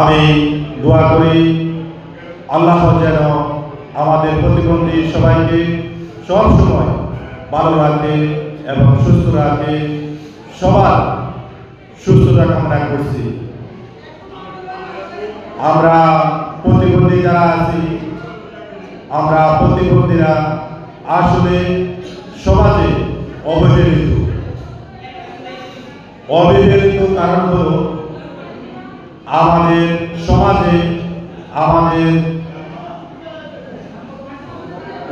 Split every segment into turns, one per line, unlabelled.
আমি দোয়া করি আল্লাহ যেন আমাদের প্রতিবন্ধী সবাইকে সব সময় ভালো রাখে এবং সুস্থ রাখে। সবার সুস্থতা কামনা করছি। আমরা প্রতিবন্ধী যারা আছি, আমরা প্রতিবন্ধীরা আসলে সমাজে অবহেলিত কারণ হল আমাদের সমাজে, আমাদের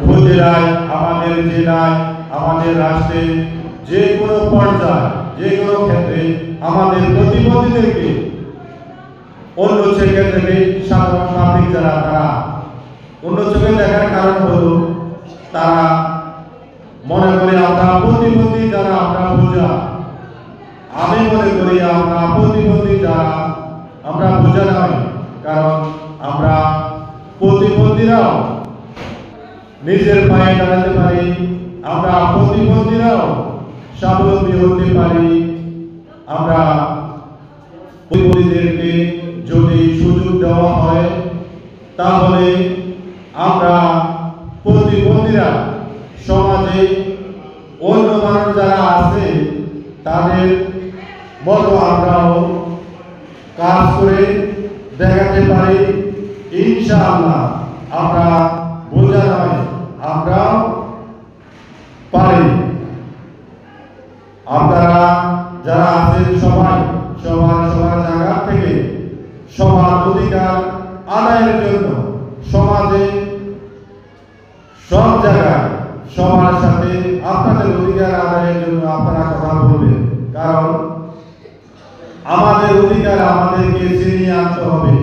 উপজেলায়, আমাদের জেলায়, আমাদের রাষ্ট্রে, যে কোনো পর্যায়ে, যে কোনো ক্ষেত্রে আমাদের প্রতিবন্ধীদেরকে অন্য চোখে থেকে সাধারণ পাবলিক যারা তারা অন্য চোখে দেখার কারণ হলো তারা মনে করে আমরা প্রতিবন্ধী যারা আমরা বোঝা। আমি মনে করি আমরা প্রতিবন্ধী যারা আমরা বোঝা নয়, কারণ আমরা প্রতিবন্ধীরাও নিজের পায়ে দাঁড়াতে পারি, আমরা প্রতিবন্ধীরাও স্বাবলম্বী হতে পারি। আমরা প্রতিবন্ধীদেরকে যদি সুযোগ দেওয়া হয় তাহলে আমরা প্রতিবন্ধীরা সমাজে অন্য মানুষ যারা আছে তাদের মতো আমরাও কাজ করে দেখাতে পারি। ইনশাআল্লাহ আমরা বোঝা নয়, আমরাও পারি। আপনারা যারা আছেন সবাই সবার জায়গা থেকে সবার অধিকার আদায়ের জন্য সমাজে সব জায়গায় সবার সাথে আপনাদের অধিকার আদায়ের জন্য আপনারা কথা বলবেন, কারণ আমাদের অধিকার আমাদেরকে ছিনিয়ে আনতে হবে।